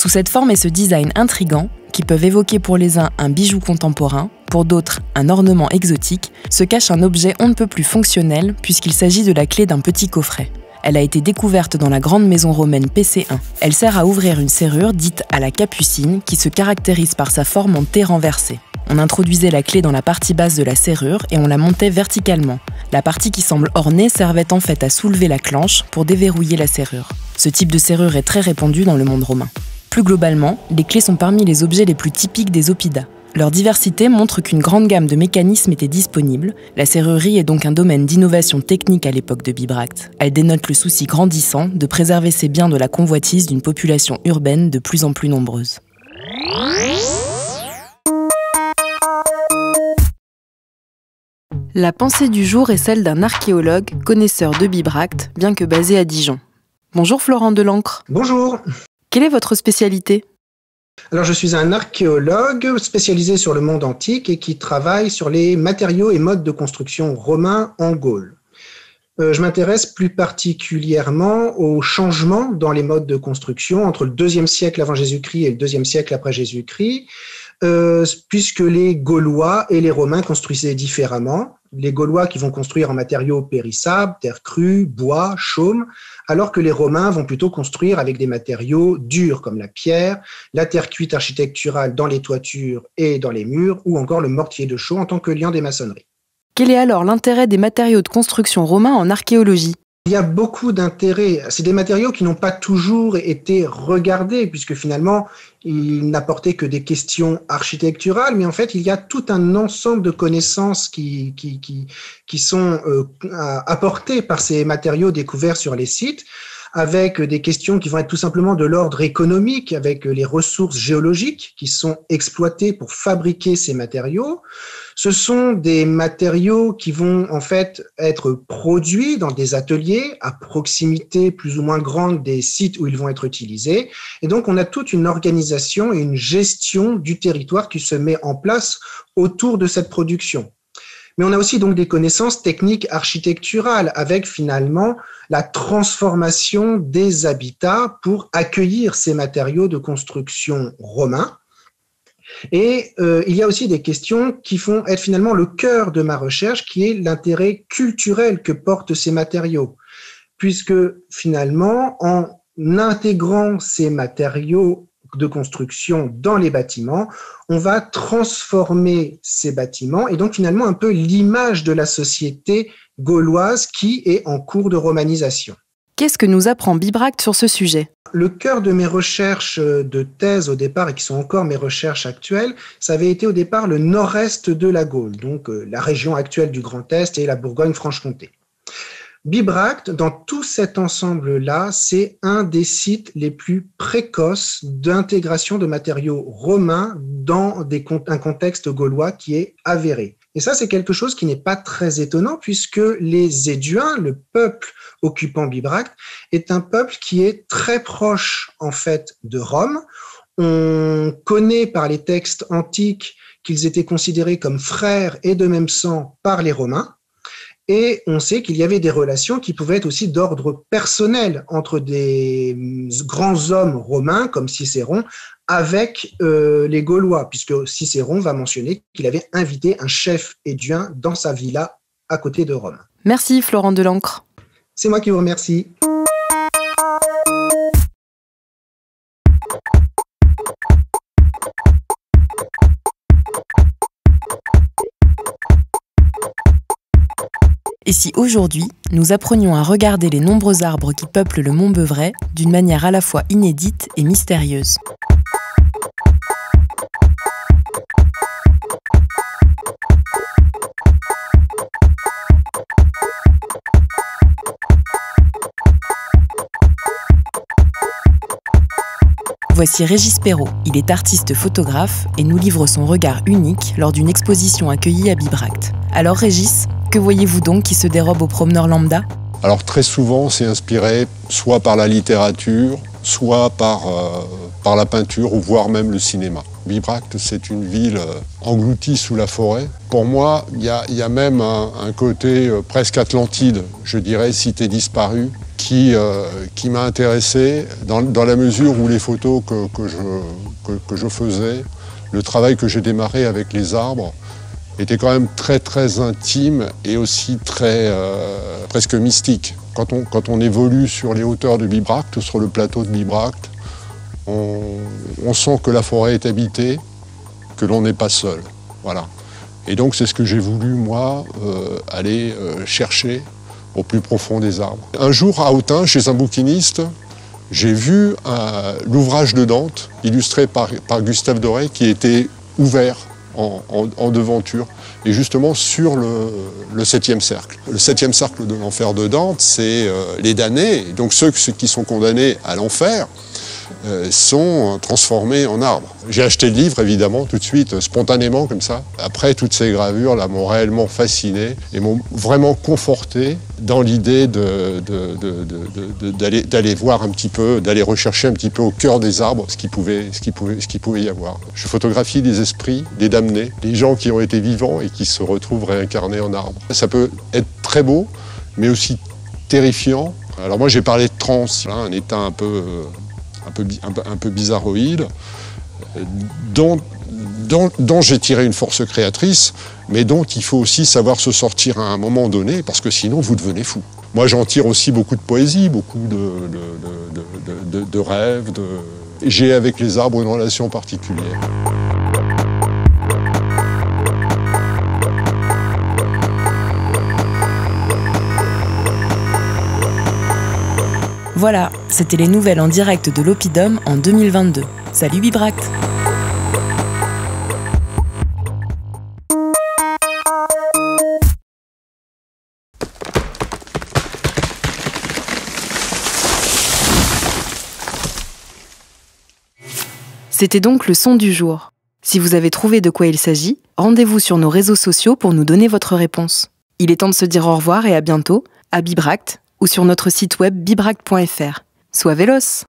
Sous cette forme et ce design intrigant, qui peuvent évoquer pour les uns un bijou contemporain, pour d'autres un ornement exotique, se cache un objet on ne peut plus fonctionnel puisqu'il s'agit de la clé d'un petit coffret. Elle a été découverte dans la grande maison romaine PC1. Elle sert à ouvrir une serrure dite à la capucine qui se caractérise par sa forme en T renversée. On introduisait la clé dans la partie basse de la serrure et on la montait verticalement. La partie qui semble ornée servait en fait à soulever la clenche pour déverrouiller la serrure. Ce type de serrure est très répandu dans le monde romain. Plus globalement, les clés sont parmi les objets les plus typiques des oppida. Leur diversité montre qu'une grande gamme de mécanismes était disponible. La serrurerie est donc un domaine d'innovation technique à l'époque de Bibracte. Elle dénote le souci grandissant de préserver ses biens de la convoitise d'une population urbaine de plus en plus nombreuse. La pensée du jour est celle d'un archéologue, connaisseur de Bibracte, bien que basé à Dijon. Bonjour Florent Delancre. Bonjour. Quelle est votre spécialité ? Alors, je suis un archéologue spécialisé sur le monde antique et qui travaille sur les matériaux et modes de construction romains en Gaule. Je m'intéresse plus particulièrement aux changements dans les modes de construction entre le IIe siècle avant Jésus-Christ et le IIe siècle après Jésus-Christ, puisque les Gaulois et les Romains construisaient différemment. Les Gaulois qui vont construire en matériaux périssables, terre crue, bois, chaume, alors que les Romains vont plutôt construire avec des matériaux durs comme la pierre, la terre cuite architecturale dans les toitures et dans les murs, ou encore le mortier de chaux en tant que liant des maçonneries. Quel est alors l'intérêt des matériaux de construction romains en archéologie ? Il y a beaucoup d'intérêt. C'est des matériaux qui n'ont pas toujours été regardés, puisque finalement, ils n'apportaient que des questions architecturales, mais en fait, il y a tout un ensemble de connaissances qui sont apportées par ces matériaux découverts sur les sites, avec des questions qui vont être tout simplement de l'ordre économique, avec les ressources géologiques qui sont exploitées pour fabriquer ces matériaux. Ce sont des matériaux qui vont en fait être produits dans des ateliers à proximité plus ou moins grande des sites où ils vont être utilisés. Et donc, on a toute une organisation et une gestion du territoire qui se met en place autour de cette production. Mais on a aussi donc des connaissances techniques architecturales avec finalement la transformation des habitats pour accueillir ces matériaux de construction romains. Et il y a aussi des questions qui vont être finalement le cœur de ma recherche, qui est l'intérêt culturel que portent ces matériaux. Puisque finalement, en intégrant ces matériaux de construction dans les bâtiments, on va transformer ces bâtiments et donc finalement un peu l'image de la société gauloise qui est en cours de romanisation. Qu'est-ce que nous apprend Bibracte sur ce sujet ? Le cœur de mes recherches de thèse au départ, et qui sont encore mes recherches actuelles, ça avait été au départ le nord-est de la Gaule, donc la région actuelle du Grand Est et la Bourgogne-Franche-Comté. Bibracte, dans tout cet ensemble-là, c'est un des sites les plus précoces d'intégration de matériaux romains dans un contexte gaulois qui est avéré. Et ça, c'est quelque chose qui n'est pas très étonnant puisque les Éduins, le peuple occupant Bibracte, est un peuple qui est très proche, en fait, de Rome. On connaît par les textes antiques qu'ils étaient considérés comme frères et de même sang par les Romains. Et on sait qu'il y avait des relations qui pouvaient être aussi d'ordre personnel entre des grands hommes romains comme Cicéron avec les Gaulois, puisque Cicéron va mentionner qu'il avait invité un chef éduin dans sa villa à côté de Rome. Merci Florent Delancre. C'est moi qui vous remercie. Et si aujourd'hui, nous apprenions à regarder les nombreux arbres qui peuplent le mont Beuvray d'une manière à la fois inédite et mystérieuse ? Voici Régis Perrault, il est artiste photographe et nous livre son regard unique lors d'une exposition accueillie à Bibracte. Alors Régis, que voyez-vous donc qui se dérobe aux promeneurs lambda ? Alors très souvent, c'est inspiré soit par la littérature, soit par la peinture ou voire même le cinéma. Bibracte, c'est une ville engloutie sous la forêt. Pour moi, il y a même un côté presque Atlantide, je dirais, cité disparue, qui m'a intéressé dans la mesure où les photos que je faisais, le travail que j'ai démarré avec les arbres, était quand même très très intime et aussi très presque mystique. Quand on évolue sur les hauteurs de Bibracte, sur le plateau de Bibracte, on sent que la forêt est habitée, que l'on n'est pas seul. Voilà. Et donc c'est ce que j'ai voulu, moi, aller chercher au plus profond des arbres. Un jour, à Autun, chez un bouquiniste, j'ai vu l'ouvrage de Dante, illustré par Gustave Doré, qui était ouvert en devanture, et justement sur le 7e cercle. Le 7e cercle de l'enfer de Dante, c'est les damnés, donc ceux qui sont condamnés à l'enfer, sont transformés en arbres. J'ai acheté le livre, évidemment, tout de suite, spontanément, comme ça. Après, toutes ces gravures là m'ont réellement fasciné et m'ont vraiment conforté dans l'idée d'aller voir un petit peu, d'aller rechercher un petit peu au cœur des arbres ce qu'il pouvait y avoir. Je photographie des esprits, des damnés, des gens qui ont été vivants et qui se retrouvent réincarnés en arbres. Ça peut être très beau, mais aussi terrifiant. Alors moi, j'ai parlé de transe, un état un peu bizarroïde, dont j'ai tiré une force créatrice, mais dont il faut aussi savoir se sortir à un moment donné, parce que sinon vous devenez fou. Moi j'en tire aussi beaucoup de poésie, beaucoup de rêves. J'ai avec les arbres une relation particulière. Voilà, c'était les nouvelles en direct de l'Oppidum en 2022. Salut Bibracte! C'était donc le son du jour. Si vous avez trouvé de quoi il s'agit, rendez-vous sur nos réseaux sociaux pour nous donner votre réponse. Il est temps de se dire au revoir et à bientôt, à Bibracte, ou sur notre site web bibracte.fr. Sois véloce!